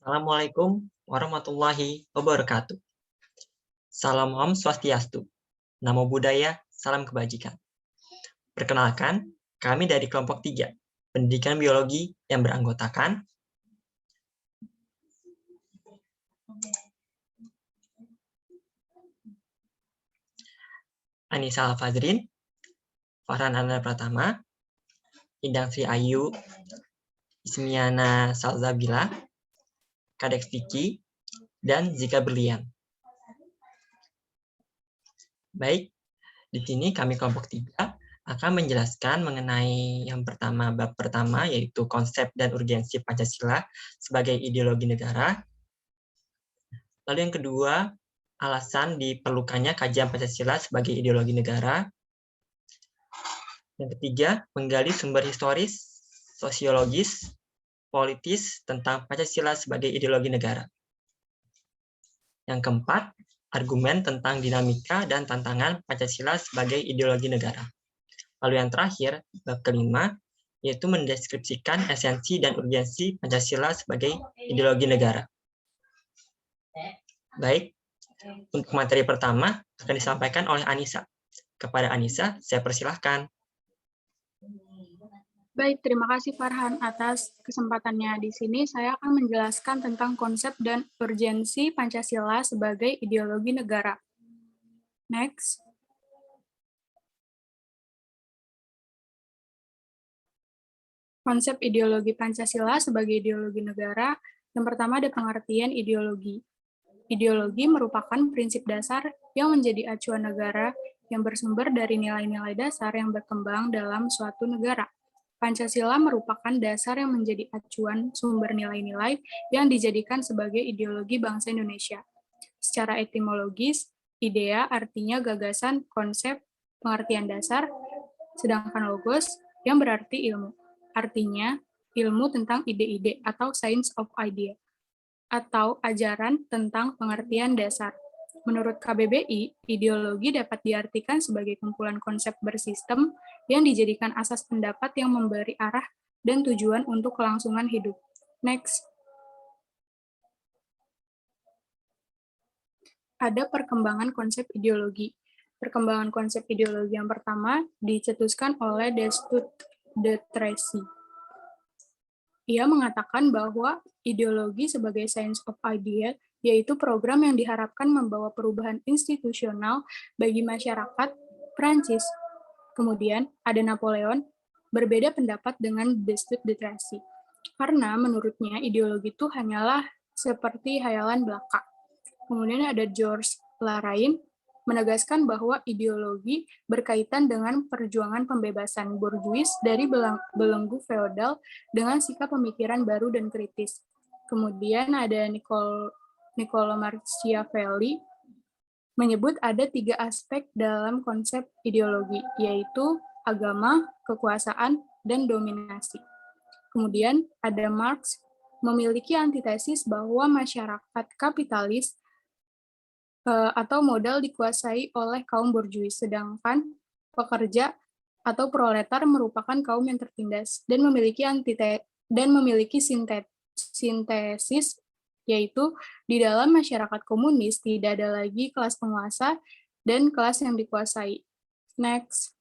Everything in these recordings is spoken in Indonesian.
Assalamualaikum warahmatullahi wabarakatuh. Salam Om Swastiastu. Namo Buddhaya, salam kebajikan. Perkenalkan, kami dari kelompok 3, Pendidikan Biologi yang beranggotakan Anissa Al-Fadrin, Farhan Ananda Pratama, Indang Sri Ayu, Ismiana Salzabila, Kadek Vicky, dan Zika Berlian. Baik, di sini kami kelompok 3 akan menjelaskan mengenai yang pertama, bab pertama, yaitu konsep dan urgensi Pancasila sebagai ideologi negara. Lalu yang kedua, alasan diperlukannya kajian Pancasila sebagai ideologi negara. Yang ketiga, menggali sumber historis, sosiologis, politis tentang Pancasila sebagai ideologi negara. Yang keempat, argumen tentang dinamika dan tantangan Pancasila sebagai ideologi negara. Lalu yang terakhir, bab kelima, yaitu mendeskripsikan esensi dan urgensi Pancasila sebagai ideologi negara. Baik, untuk materi pertama akan disampaikan oleh Anissa. Kepada Anissa, saya persilahkan. Baik, terima kasih Farhan atas kesempatannya. Di sini saya akan menjelaskan tentang konsep dan urgensi Pancasila sebagai ideologi negara. Next. Konsep ideologi Pancasila sebagai ideologi negara, yang pertama ada pengertian ideologi. Ideologi merupakan prinsip dasar yang menjadi acuan negara yang bersumber dari nilai-nilai dasar yang berkembang dalam suatu negara. Pancasila merupakan dasar yang menjadi acuan sumber nilai-nilai yang dijadikan sebagai ideologi bangsa Indonesia. Secara etimologis, idea artinya gagasan, konsep, pengertian dasar, sedangkan logos yang berarti ilmu. Artinya, ilmu tentang ide-ide atau science of idea, atau ajaran tentang pengertian dasar. Menurut KBBI, ideologi dapat diartikan sebagai kumpulan konsep bersistem yang dijadikan asas pendapat yang memberi arah dan tujuan untuk kelangsungan hidup. Next. Ada perkembangan konsep ideologi. Perkembangan konsep ideologi yang pertama dicetuskan oleh Destutt de Tracy. Ia mengatakan bahwa ideologi sebagai science of idea yaitu program yang diharapkan membawa perubahan institusional bagi masyarakat Prancis. Kemudian ada Napoleon, berbeda pendapat dengan Destutt de Tracy, karena menurutnya ideologi itu hanyalah seperti hayalan belaka. Kemudian ada Georges Laraine, menegaskan bahwa ideologi berkaitan dengan perjuangan pembebasan borjuis dari belenggu feodal dengan sikap pemikiran baru dan kritis. Kemudian ada Niccolo Machiavelli, menyebut ada 3 aspek dalam konsep ideologi, yaitu agama, kekuasaan, dan dominasi. Kemudian ada Marx, memiliki antitesis bahwa masyarakat kapitalis atau modal dikuasai oleh kaum borjuis, sedangkan pekerja atau proletar merupakan kaum yang tertindas dan memiliki sintesis, yaitu di dalam masyarakat komunis tidak ada lagi kelas penguasa dan kelas yang dikuasai. Next.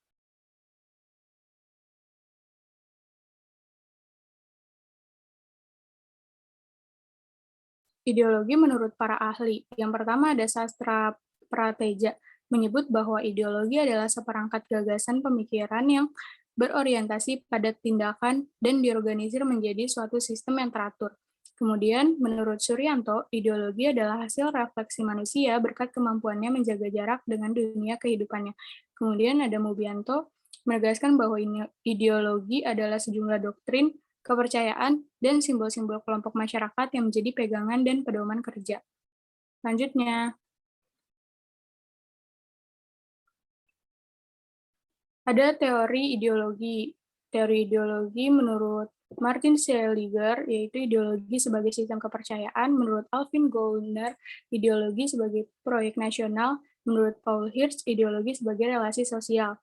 Ideologi menurut para ahli. Yang pertama ada Sastra Prateja, menyebut bahwa ideologi adalah seperangkat gagasan pemikiran yang berorientasi pada tindakan dan diorganisir menjadi suatu sistem yang teratur. Kemudian, menurut Suryanto, ideologi adalah hasil refleksi manusia berkat kemampuannya menjaga jarak dengan dunia kehidupannya. Kemudian ada Mubianto, menegaskan bahwa ideologi adalah sejumlah doktrin, kepercayaan, dan simbol-simbol kelompok masyarakat yang menjadi pegangan dan pedoman kerja. Selanjutnya, ada teori ideologi. Teori ideologi menurut Martin Seligger, yaitu ideologi sebagai sistem kepercayaan. Menurut Alvin Goldner, ideologi sebagai proyek nasional. Menurut Paul Hirsch, ideologi sebagai relasi sosial.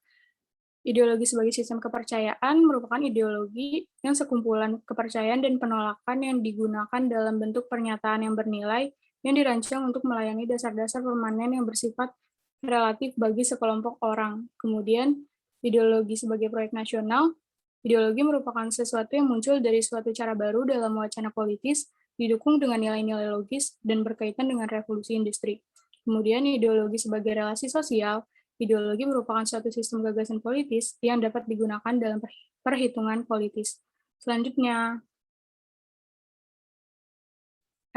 Ideologi sebagai sistem kepercayaan merupakan ideologi yang sekumpulan kepercayaan dan penolakan yang digunakan dalam bentuk pernyataan yang bernilai yang dirancang untuk melayani dasar-dasar permanen yang bersifat relatif bagi sekelompok orang. Kemudian, ideologi sebagai proyek nasional, ideologi merupakan sesuatu yang muncul dari suatu cara baru dalam wacana politis, didukung dengan nilai-nilai logis dan berkaitan dengan revolusi industri. Kemudian, ideologi sebagai relasi sosial, ideologi merupakan suatu sistem gagasan politis yang dapat digunakan dalam perhitungan politis. Selanjutnya,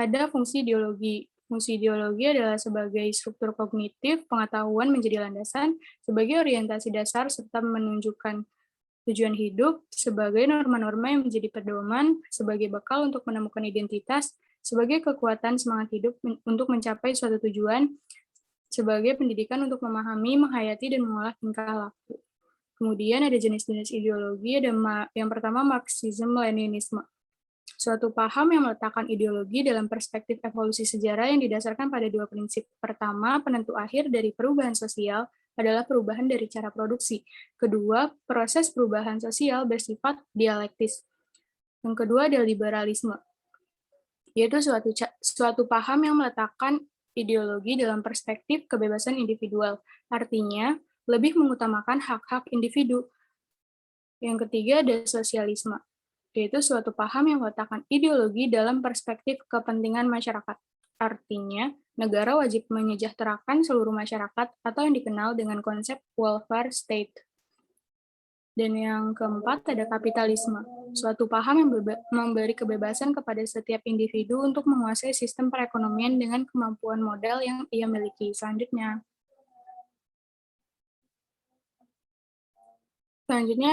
ada fungsi ideologi. Fungsi ideologi adalah sebagai struktur kognitif pengetahuan menjadi landasan, sebagai orientasi dasar serta menunjukkan tujuan hidup, sebagai norma-norma yang menjadi pedoman, sebagai bekal untuk menemukan identitas, sebagai kekuatan semangat hidup untuk mencapai suatu tujuan, sebagai pendidikan untuk memahami, menghayati, dan mengolah tingkah laku. Kemudian ada jenis-jenis ideologi, ada yang pertama Marxisme-Leninisme. Suatu paham yang meletakkan ideologi dalam perspektif evolusi sejarah yang didasarkan pada dua prinsip. Pertama, penentu akhir dari perubahan sosial adalah perubahan dari cara produksi. Kedua, proses perubahan sosial bersifat dialektis. Yang kedua adalah liberalisme, yaitu suatu paham yang meletakkan ideologi dalam perspektif kebebasan individual. Artinya, lebih mengutamakan hak-hak individu. Yang ketiga ada sosialisme, yaitu suatu paham yang meletakkan ideologi dalam perspektif kepentingan masyarakat. Artinya, negara wajib menyejahterakan seluruh masyarakat atau yang dikenal dengan konsep welfare state. Dan yang keempat ada kapitalisme, suatu paham yang memberi kebebasan kepada setiap individu untuk menguasai sistem perekonomian dengan kemampuan modal yang ia miliki. Selanjutnya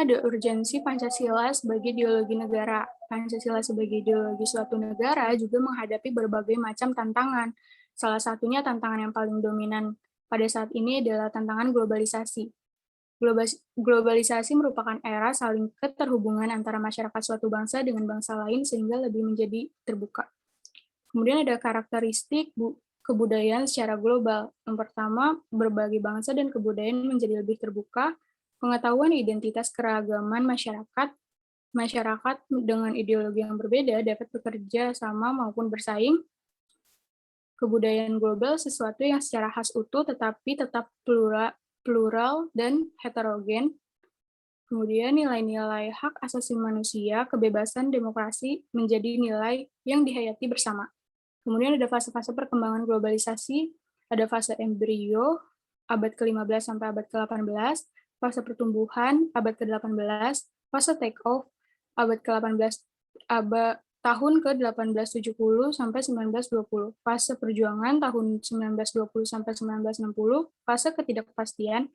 ada urgensi Pancasila sebagai ideologi negara. Pancasila sebagai ideologi suatu negara juga menghadapi berbagai macam tantangan. Salah satunya tantangan yang paling dominan pada saat ini adalah tantangan globalisasi. Globalisasi merupakan era saling keterhubungan antara masyarakat suatu bangsa dengan bangsa lain sehingga lebih menjadi terbuka. Kemudian ada karakteristik kebudayaan secara global. Yang pertama, berbagai bangsa dan kebudayaan menjadi lebih terbuka, pengetahuan identitas keragaman masyarakat dengan ideologi yang berbeda dapat bekerja sama maupun bersaing. Kebudayaan global sesuatu yang secara khas utuh tetapi tetap plural dan heterogen. Kemudian nilai-nilai hak asasi manusia, kebebasan, demokrasi menjadi nilai yang dihayati bersama. Kemudian ada fase-fase perkembangan globalisasi, ada fase embrio, abad ke-15 sampai abad ke-18, fase pertumbuhan, abad ke-18, fase take-off, abad ke-18, tahun ke-1870 sampai 1920, fase perjuangan tahun 1920 sampai 1960, fase ketidakpastian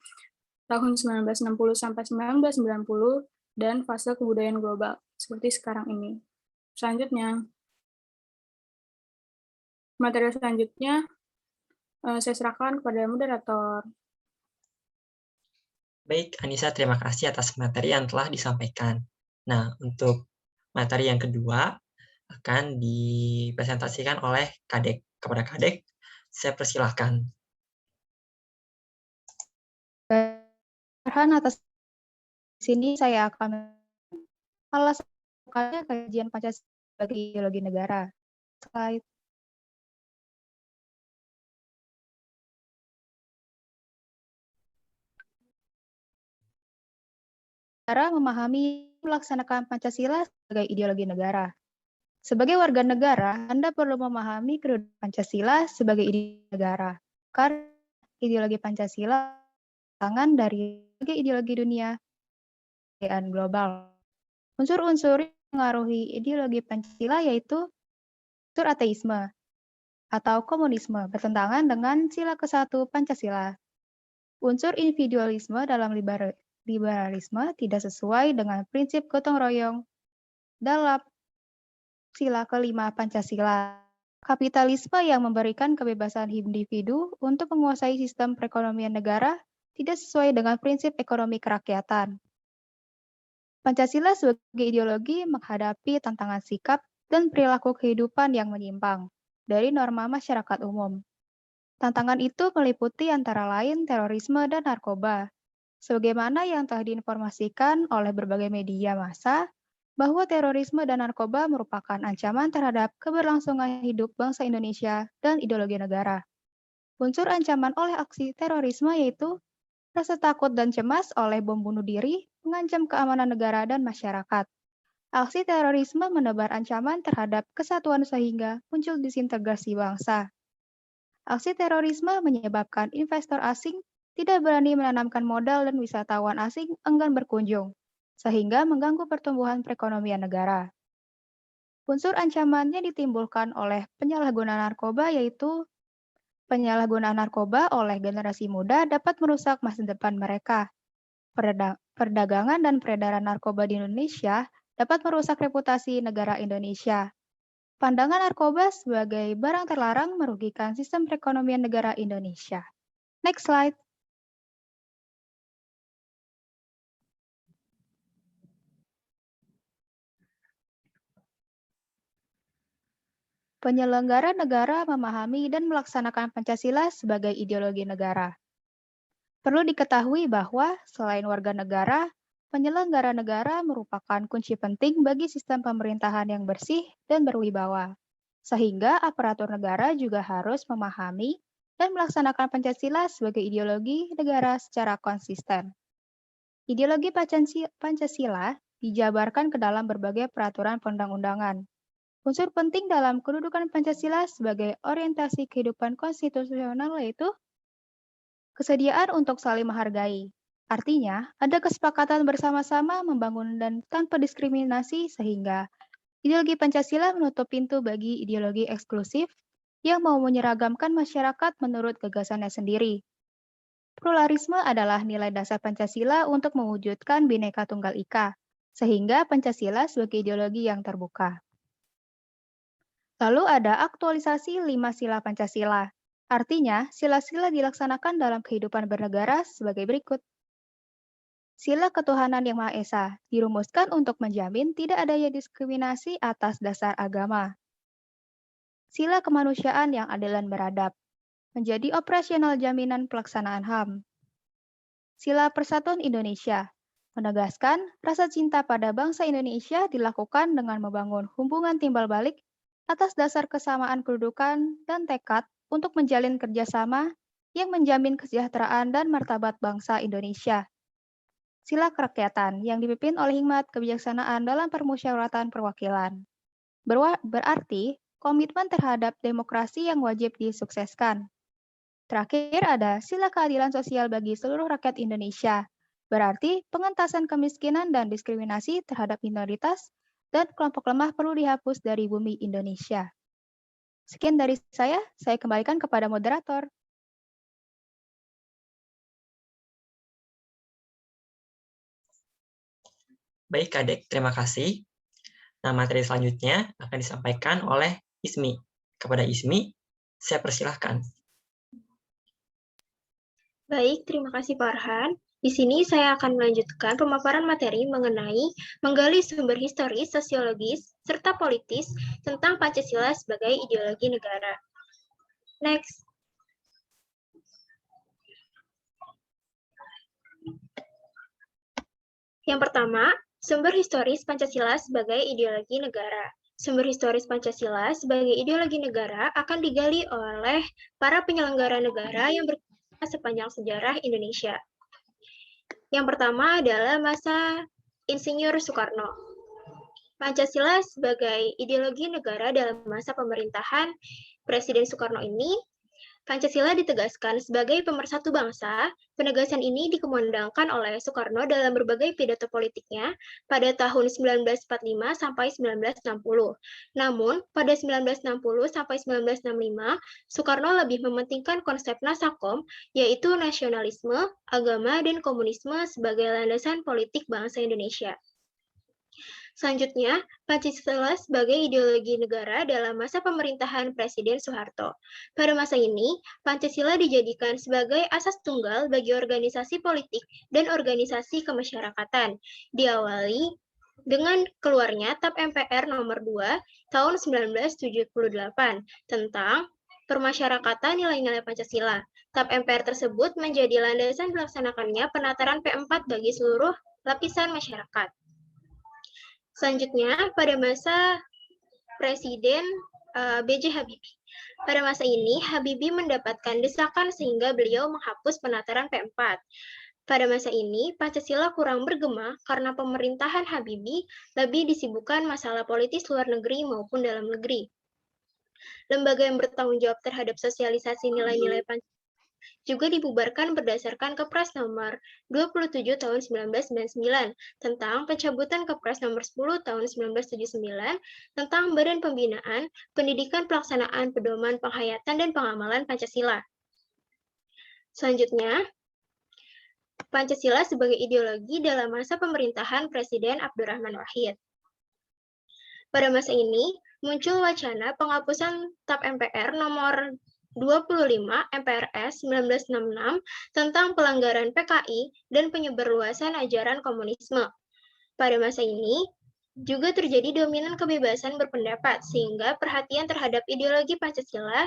tahun 1960 sampai 1990, dan fase kebudayaan global seperti sekarang ini. Selanjutnya, materi selanjutnya saya serahkan kepada moderator. Baik, Anissa, terima kasih atas materi yang telah disampaikan. Nah, untuk materi yang kedua akan dipresentasikan oleh Kadek. Kepada Kadek, saya persilahkan. Farhan, atas sini saya akan alasan kajian Pancasila sebagai ideologi negara. Slide. Cara memahami melaksanakan Pancasila sebagai ideologi negara. Sebagai warga negara, Anda perlu memahami kedudukan Pancasila sebagai ideologi negara. Karena ideologi Pancasila tangan dari ideologi dunia dan global. Unsur-unsur yang mengaruhi ideologi Pancasila yaitu unsur ateisme atau komunisme bertentangan dengan sila ke-1 Pancasila. Unsur individualisme dalam liberalisme tidak sesuai dengan prinsip gotong royong dalam sila ke-5 Pancasila. Kapitalisme yang memberikan kebebasan individu untuk menguasai sistem perekonomian negara tidak sesuai dengan prinsip ekonomi kerakyatan. Pancasila sebagai ideologi menghadapi tantangan sikap dan perilaku kehidupan yang menyimpang dari norma masyarakat umum. Tantangan itu meliputi antara lain terorisme dan narkoba, Sebagaimana yang telah diinformasikan oleh berbagai media massa, bahwa terorisme dan narkoba merupakan ancaman terhadap keberlangsungan hidup bangsa Indonesia dan ideologi negara. Unsur ancaman oleh aksi terorisme yaitu rasa takut dan cemas oleh bom bunuh diri, mengancam keamanan negara dan masyarakat. Aksi terorisme menebar ancaman terhadap kesatuan sehingga muncul disintegrasi bangsa. Aksi terorisme menyebabkan investor asing tidak berani menanamkan modal dan wisatawan asing enggan berkunjung, sehingga mengganggu pertumbuhan perekonomian negara. Unsur ancaman yang ditimbulkan oleh penyalahgunaan narkoba yaitu penyalahgunaan narkoba oleh generasi muda dapat merusak masa depan mereka. Perdagangan dan peredaran narkoba di Indonesia dapat merusak reputasi negara Indonesia. Pandangan narkoba sebagai barang terlarang merugikan sistem perekonomian negara Indonesia. Next slide. Penyelenggara negara memahami dan melaksanakan Pancasila sebagai ideologi negara. Perlu diketahui bahwa selain warga negara, penyelenggara negara merupakan kunci penting bagi sistem pemerintahan yang bersih dan berwibawa. Sehingga aparatur negara juga harus memahami dan melaksanakan Pancasila sebagai ideologi negara secara konsisten. Ideologi Pancasila dijabarkan ke dalam berbagai peraturan perundang-undangan. Unsur penting dalam kedudukan Pancasila sebagai orientasi kehidupan konstitusional yaitu kesediaan untuk saling menghargai. Artinya, ada kesepakatan bersama-sama membangun dan tanpa diskriminasi sehingga ideologi Pancasila menutup pintu bagi ideologi eksklusif yang mau menyeragamkan masyarakat menurut gagasannya sendiri. Pluralisme adalah nilai dasar Pancasila untuk mewujudkan Bhinneka Tunggal Ika, sehingga Pancasila sebagai ideologi yang terbuka. Lalu ada aktualisasi 5 sila Pancasila. Artinya, sila-sila dilaksanakan dalam kehidupan bernegara sebagai berikut. Sila ketuhanan yang Maha Esa dirumuskan untuk menjamin tidak adanya diskriminasi atas dasar agama. Sila kemanusiaan yang adil dan beradab menjadi operasional jaminan pelaksanaan HAM. Sila Persatuan Indonesia menegaskan rasa cinta pada bangsa Indonesia dilakukan dengan membangun hubungan timbal balik atas dasar kesamaan kedudukan dan tekad untuk menjalin kerjasama yang menjamin kesejahteraan dan martabat bangsa Indonesia. Sila kerakyatan yang dipimpin oleh hikmat kebijaksanaan dalam permusyawaratan perwakilan. Berarti komitmen terhadap demokrasi yang wajib disukseskan. Terakhir ada sila keadilan sosial bagi seluruh rakyat Indonesia. Berarti pengentasan kemiskinan dan diskriminasi terhadap minoritas dan kelompok lemah perlu dihapus dari bumi Indonesia. Sekian dari saya kembalikan kepada moderator. Baik, Kadek, terima kasih. Nah, materi selanjutnya akan disampaikan oleh Ismi. Kepada Ismi, saya persilahkan. Baik, terima kasih Pak Arhan. Di sini saya akan melanjutkan pemaparan materi mengenai menggali sumber historis, sosiologis, serta politis tentang Pancasila sebagai ideologi negara. Next. Yang pertama, sumber historis Pancasila sebagai ideologi negara. Sumber historis Pancasila sebagai ideologi negara akan digali oleh para penyelenggara negara yang berkembang sepanjang sejarah Indonesia. Yang pertama adalah masa Insinyur Soekarno. Pancasila sebagai ideologi negara dalam masa pemerintahan Presiden Soekarno ini, Pancasila ditegaskan sebagai pemersatu bangsa. Penegasan ini dikumandangkan oleh Soekarno dalam berbagai pidato politiknya pada tahun 1945 sampai 1960. Namun, pada 1960 sampai 1965, Soekarno lebih mementingkan konsep Nasakom, yaitu nasionalisme, agama, dan komunisme sebagai landasan politik bangsa Indonesia. Selanjutnya, Pancasila sebagai ideologi negara dalam masa pemerintahan Presiden Soeharto. Pada masa ini, Pancasila dijadikan sebagai asas tunggal bagi organisasi politik dan organisasi kemasyarakatan. Diawali dengan keluarnya TAP MPR nomor 2 tahun 1978 tentang permasyarakatan nilai-nilai Pancasila. TAP MPR tersebut menjadi landasan dilaksanakannya penataran P4 bagi seluruh lapisan masyarakat. Selanjutnya, pada masa Presiden B.J. Habibie. Pada masa ini, Habibie mendapatkan desakan sehingga beliau menghapus penataran P4. Pada masa ini, Pancasila kurang bergema karena pemerintahan Habibie lebih disibukkan masalah politis luar negeri maupun dalam negeri. Lembaga yang bertanggung jawab terhadap sosialisasi nilai-nilai Pancasila juga dibubarkan berdasarkan Kepres nomor 27 tahun 1999 tentang pencabutan Kepres nomor 10 tahun 1979 tentang Badan Pembinaan, Pendidikan Pelaksanaan Pedoman Penghayatan dan Pengamalan Pancasila. Selanjutnya, Pancasila sebagai ideologi dalam masa pemerintahan Presiden Abdurrahman Wahid. Pada masa ini, muncul wacana penghapusan TAP MPR nomor 25 MPRS 1966 tentang pelanggaran PKI dan penyebarluasan ajaran komunisme. Pada masa ini, juga terjadi dominan kebebasan berpendapat, sehingga perhatian terhadap ideologi Pancasila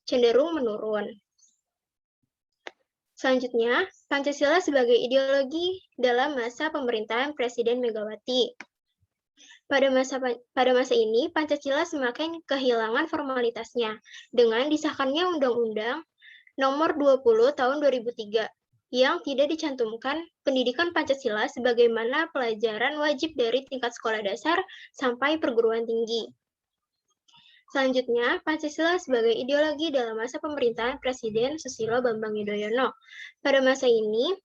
cenderung menurun. Selanjutnya, Pancasila sebagai ideologi dalam masa pemerintahan Presiden Megawati. Pada masa ini, Pancasila semakin kehilangan formalitasnya dengan disahkannya Undang-Undang Nomor 20 Tahun 2003 yang tidak dicantumkan pendidikan Pancasila sebagaimana pelajaran wajib dari tingkat sekolah dasar sampai perguruan tinggi. Selanjutnya, Pancasila sebagai ideologi dalam masa pemerintahan Presiden Susilo Bambang Yudhoyono. Pada masa ini,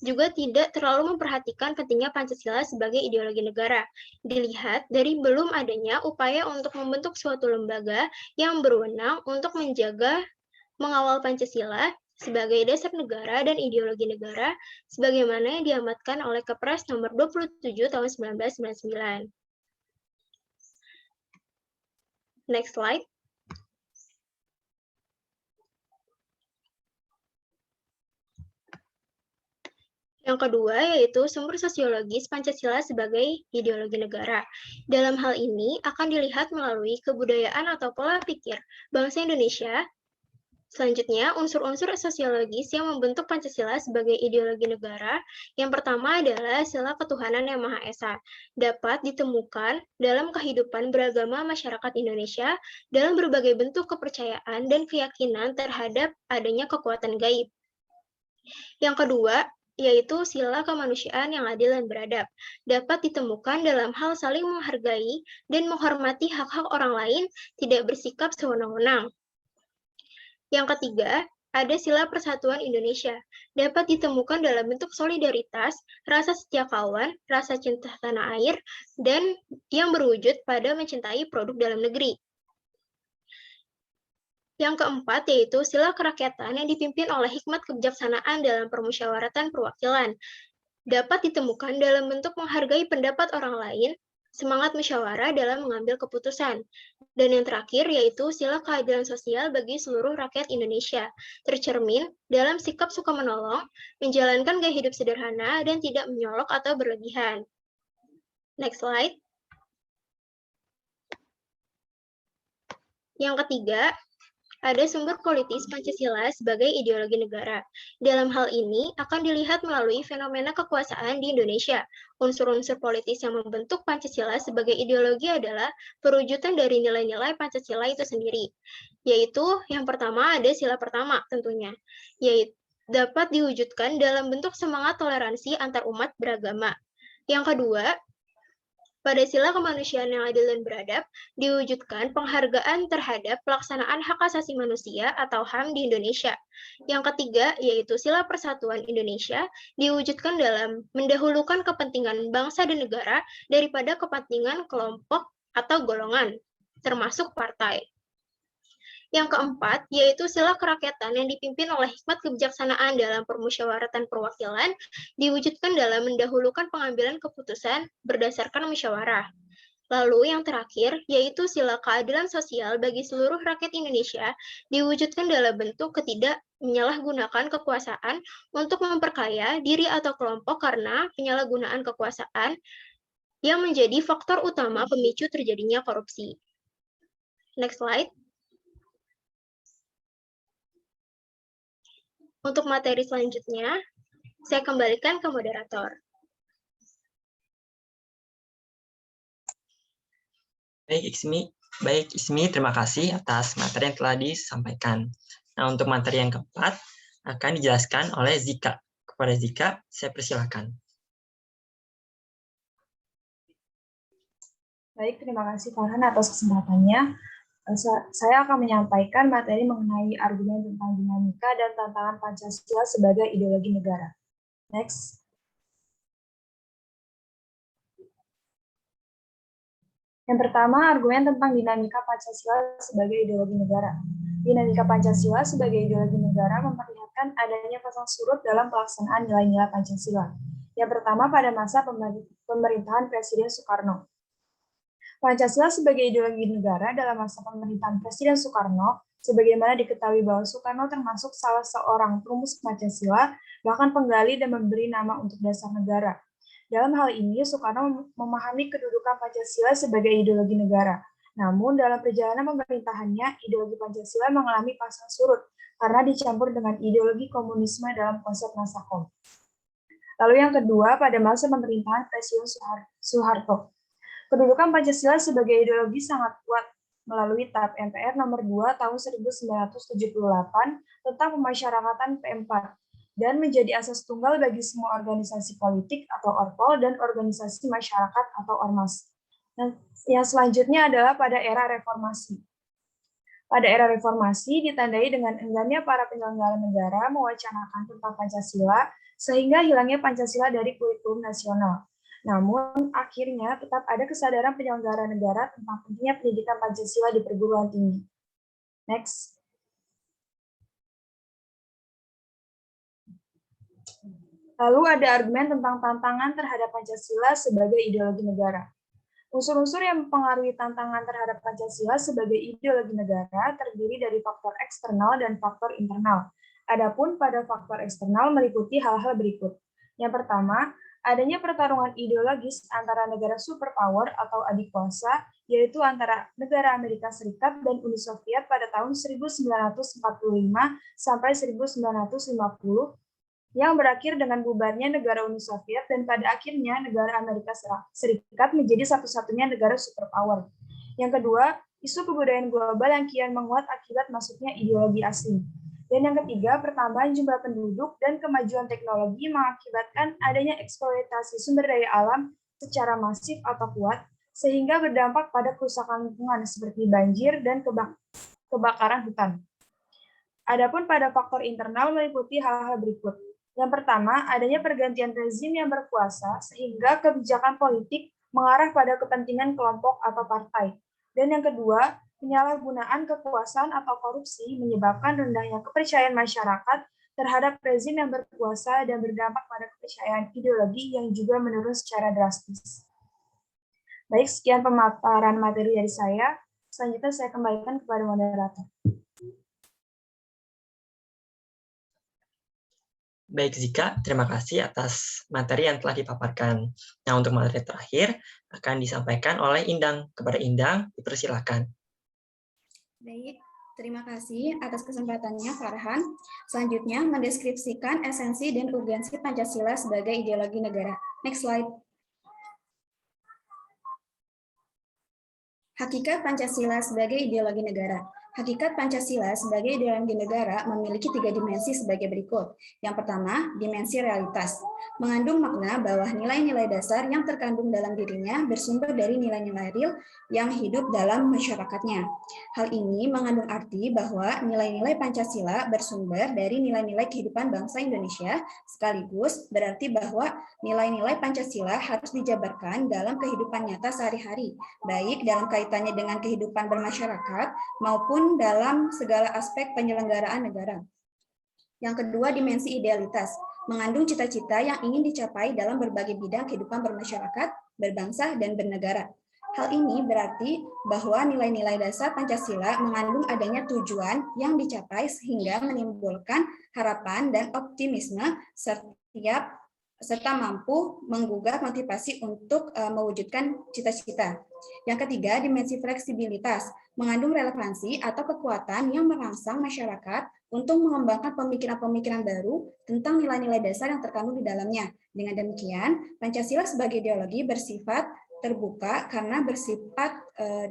juga tidak terlalu memperhatikan pentingnya Pancasila sebagai ideologi negara. Dilihat dari belum adanya upaya untuk membentuk suatu lembaga yang berwenang untuk menjaga, mengawal Pancasila sebagai dasar negara dan ideologi negara, sebagaimana yang diamatkan oleh Kepres nomor 27 tahun 1999. Next slide. Yang kedua yaitu sumber sosiologis Pancasila sebagai ideologi negara. Dalam hal ini akan dilihat melalui kebudayaan atau pola pikir bangsa Indonesia. Selanjutnya, unsur-unsur sosiologis yang membentuk Pancasila sebagai ideologi negara. Yang pertama adalah sila ketuhanan yang Maha Esa. Dapat ditemukan dalam kehidupan beragama masyarakat Indonesia dalam berbagai bentuk kepercayaan dan keyakinan terhadap adanya kekuatan gaib. Yang kedua, yaitu sila kemanusiaan yang adil dan beradab. Dapat ditemukan dalam hal saling menghargai dan menghormati hak-hak orang lain, tidak bersikap sewenang-wenang. Yang ketiga, ada sila persatuan Indonesia. Dapat ditemukan dalam bentuk solidaritas, rasa setia kawan, rasa cinta tanah air, dan yang berwujud pada mencintai produk dalam negeri. Yang keempat, yaitu sila kerakyatan yang dipimpin oleh hikmat kebijaksanaan dalam permusyawaratan perwakilan. Dapat ditemukan dalam bentuk menghargai pendapat orang lain, semangat musyawarah dalam mengambil keputusan. Dan yang terakhir yaitu sila keadilan sosial bagi seluruh rakyat Indonesia, tercermin dalam sikap suka menolong, menjalankan gaya hidup sederhana, dan tidak menyolok atau berlebihan. Next slide. Yang ketiga, ada sumber politis Pancasila sebagai ideologi negara. Dalam hal ini akan dilihat melalui fenomena kekuasaan di Indonesia. Unsur-unsur politis yang membentuk Pancasila sebagai ideologi adalah perwujudan dari nilai-nilai Pancasila itu sendiri. Yaitu yang pertama ada sila pertama tentunya, yaitu dapat diwujudkan dalam bentuk semangat toleransi antar umat beragama. Yang kedua, pada sila kemanusiaan yang adil dan beradab, diwujudkan penghargaan terhadap pelaksanaan hak asasi manusia atau HAM di Indonesia. Yang ketiga, yaitu sila persatuan Indonesia, diwujudkan dalam mendahulukan kepentingan bangsa dan negara daripada kepentingan kelompok atau golongan, termasuk partai. Yang keempat, yaitu sila kerakyatan yang dipimpin oleh hikmat kebijaksanaan dalam permusyawaratan perwakilan, diwujudkan dalam mendahulukan pengambilan keputusan berdasarkan musyawarah. Lalu yang terakhir, yaitu sila keadilan sosial bagi seluruh rakyat Indonesia, diwujudkan dalam bentuk ketidak menyalahgunakan kekuasaan untuk memperkaya diri atau kelompok karena penyalahgunaan kekuasaan yang menjadi faktor utama pemicu terjadinya korupsi. Next slide. Untuk materi selanjutnya, saya kembalikan ke moderator. Baik, Ismi, terima kasih atas materi yang telah disampaikan. Nah, untuk materi yang keempat akan dijelaskan oleh Zika. Kepada Zika, saya persilakan. Baik, terima kasih Farhan atas kesempatannya. Saya akan menyampaikan materi mengenai argumen tentang dinamika dan tantangan Pancasila sebagai ideologi negara. Next. Yang pertama, argumen tentang dinamika Pancasila sebagai ideologi negara. Dinamika Pancasila sebagai ideologi negara memperlihatkan adanya pasang surut dalam pelaksanaan nilai-nilai Pancasila. Yang pertama, pada masa pemerintahan Presiden Soekarno. Pancasila sebagai ideologi negara dalam masa pemerintahan Presiden Soekarno, sebagaimana diketahui bahwa Soekarno termasuk salah seorang perumus Pancasila, bahkan penggali dan memberi nama untuk dasar negara. Dalam hal ini, Soekarno memahami kedudukan Pancasila sebagai ideologi negara. Namun, dalam perjalanan pemerintahannya, ideologi Pancasila mengalami pasang surut karena dicampur dengan ideologi komunisme dalam konsep Nasakom. Lalu yang kedua, pada masa pemerintahan Presiden Soeharto. Kedudukan Pancasila sebagai ideologi sangat kuat melalui TAP MPR nomor 2 tahun 1978 tentang pemasyarakatan P4 dan menjadi asas tunggal bagi semua organisasi politik atau orpol dan organisasi masyarakat atau ormas. Yang selanjutnya adalah pada era reformasi. Pada era reformasi ditandai dengan enggannya para penyelenggara negara mewacanakan tentang Pancasila sehingga hilangnya Pancasila dari kurikulum nasional. Namun, akhirnya tetap ada kesadaran penyelenggara negara tentang pentingnya pendidikan Pancasila di perguruan tinggi. Next. Lalu ada argumen tentang tantangan terhadap Pancasila sebagai ideologi negara. Unsur-unsur yang mempengaruhi tantangan terhadap Pancasila sebagai ideologi negara terdiri dari faktor eksternal dan faktor internal. Adapun pada faktor eksternal meliputi hal-hal berikut. Yang pertama, adanya pertarungan ideologis antara negara superpower atau adik kuasa, yaitu antara negara Amerika Serikat dan Uni Soviet pada tahun 1945 sampai 1950, yang berakhir dengan bubarnya negara Uni Soviet dan pada akhirnya negara Amerika Serikat menjadi satu-satunya negara superpower. Yang kedua, isu kebudayaan global yang kian menguat akibat masuknya ideologi asing. Dan yang ketiga, pertambahan jumlah penduduk dan kemajuan teknologi mengakibatkan adanya eksploitasi sumber daya alam secara masif atau kuat, sehingga berdampak pada kerusakan lingkungan seperti banjir dan kebakaran hutan. Adapun pada faktor internal meliputi hal-hal berikut. Yang pertama, adanya pergantian rezim yang berkuasa sehingga kebijakan politik mengarah pada kepentingan kelompok atau partai. Dan yang kedua, penyalahgunaan kekuasaan atau korupsi menyebabkan rendahnya kepercayaan masyarakat terhadap rezim yang berkuasa dan berdampak pada kepercayaan ideologi yang juga menurun secara drastis. Baik, sekian pemaparan materi dari saya. Selanjutnya saya kembalikan kepada moderator. Baik, Zika, terima kasih atas materi yang telah dipaparkan. Nah, untuk materi terakhir akan disampaikan oleh Indang. Kepada Indang, dipersilakan. Baik, terima kasih atas kesempatannya, Farhan. Selanjutnya, mendeskripsikan esensi dan urgensi Pancasila sebagai ideologi negara. Next slide. Hakikat Pancasila sebagai ideologi negara. Hakikat Pancasila sebagai ideologi negara memiliki 3 dimensi sebagai berikut. Yang pertama, dimensi realitas. Mengandung makna bahwa nilai-nilai dasar yang terkandung dalam dirinya bersumber dari nilai-nilai real yang hidup dalam masyarakatnya. Hal ini mengandung arti bahwa nilai-nilai Pancasila bersumber dari nilai-nilai kehidupan bangsa Indonesia, sekaligus berarti bahwa nilai-nilai Pancasila harus dijabarkan dalam kehidupan nyata sehari-hari, baik dalam kaitannya dengan kehidupan bermasyarakat maupun dalam segala aspek penyelenggaraan negara. Yang kedua, dimensi idealitas, mengandung cita-cita yang ingin dicapai dalam berbagai bidang kehidupan bermasyarakat, berbangsa, dan bernegara. Hal ini berarti bahwa nilai-nilai dasar Pancasila mengandung adanya tujuan yang dicapai sehingga menimbulkan harapan dan optimisme setiap serta mampu menggugah motivasi untuk mewujudkan cita-cita. Yang ketiga, dimensi fleksibilitas, mengandung relevansi atau kekuatan yang merangsang masyarakat untuk mengembangkan pemikiran-pemikiran baru tentang nilai-nilai dasar yang terkandung di dalamnya. Dengan demikian, Pancasila sebagai ideologi bersifat terbuka karena bersifat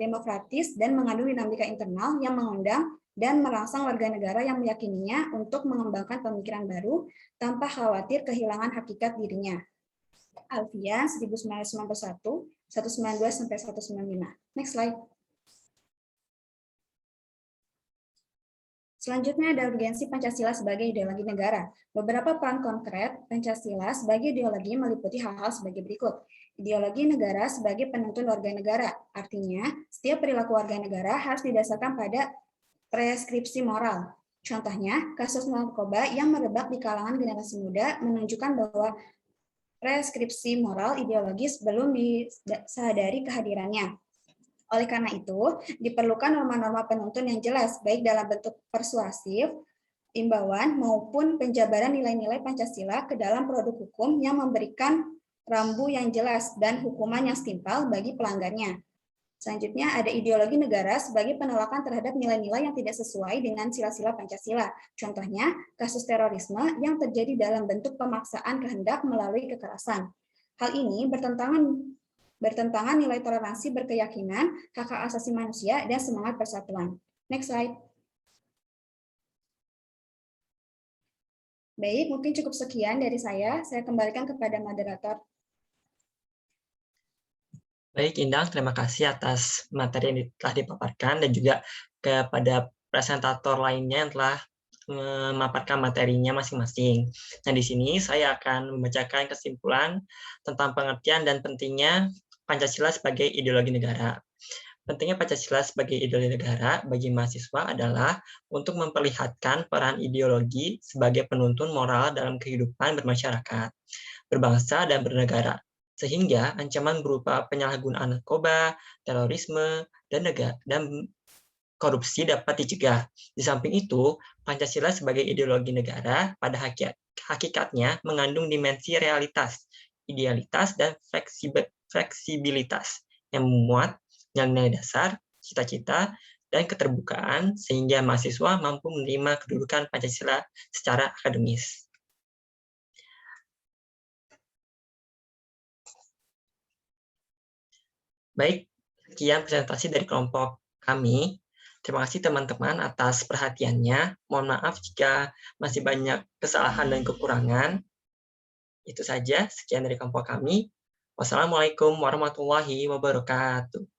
demokratis dan mengandung dinamika internal yang mengundang dan merangsang warga negara yang meyakininya untuk mengembangkan pemikiran baru tanpa khawatir kehilangan hakikat dirinya. Alfian, 1991, 192-195. Next slide. Selanjutnya ada urgensi Pancasila sebagai ideologi negara. Beberapa peran konkret Pancasila sebagai ideologi meliputi hal-hal sebagai berikut. Ideologi negara sebagai penuntun warga negara. Artinya, setiap perilaku warga negara harus didasarkan pada preskripsi moral. Contohnya, kasus narkoba yang merebak di kalangan generasi muda menunjukkan bahwa preskripsi moral ideologis belum disadari kehadirannya. Oleh karena itu, diperlukan norma-norma penuntun yang jelas, baik dalam bentuk persuasif, imbauan, maupun penjabaran nilai-nilai Pancasila ke dalam produk hukum yang memberikan rambu yang jelas dan hukuman yang setimpal bagi pelanggarnya. Selanjutnya ada ideologi negara sebagai penolakan terhadap nilai-nilai yang tidak sesuai dengan sila-sila Pancasila. Contohnya, kasus terorisme yang terjadi dalam bentuk pemaksaan kehendak melalui kekerasan. Hal ini bertentangan nilai toleransi berkeyakinan, hak asasi manusia, dan semangat persatuan. Next slide. Baik, mungkin cukup sekian dari saya. Saya kembalikan kepada moderator. Baik, Indang, terima kasih atas materi yang telah dipaparkan dan juga kepada presentator lainnya yang telah memaparkan materinya masing-masing. Nah, di sini saya akan membacakan kesimpulan tentang pengertian dan pentingnya Pancasila sebagai ideologi negara. Pentingnya Pancasila sebagai ideologi negara bagi mahasiswa adalah untuk memperlihatkan peran ideologi sebagai penuntun moral dalam kehidupan bermasyarakat, berbangsa, dan bernegara, sehingga ancaman berupa penyalahgunaan narkoba, terorisme, dan korupsi dapat dicegah. Di samping itu, Pancasila sebagai ideologi negara pada hakikatnya mengandung dimensi realitas, idealitas, dan fleksibilitas yang memuat nilai dasar, cita-cita, dan keterbukaan sehingga mahasiswa mampu menerima kedudukan Pancasila secara akademis. Baik, sekian presentasi dari kelompok kami. Terima kasih teman-teman atas perhatiannya. Mohon maaf jika masih banyak kesalahan dan kekurangan. Itu saja, sekian dari kelompok kami. Wassalamualaikum warahmatullahi wabarakatuh.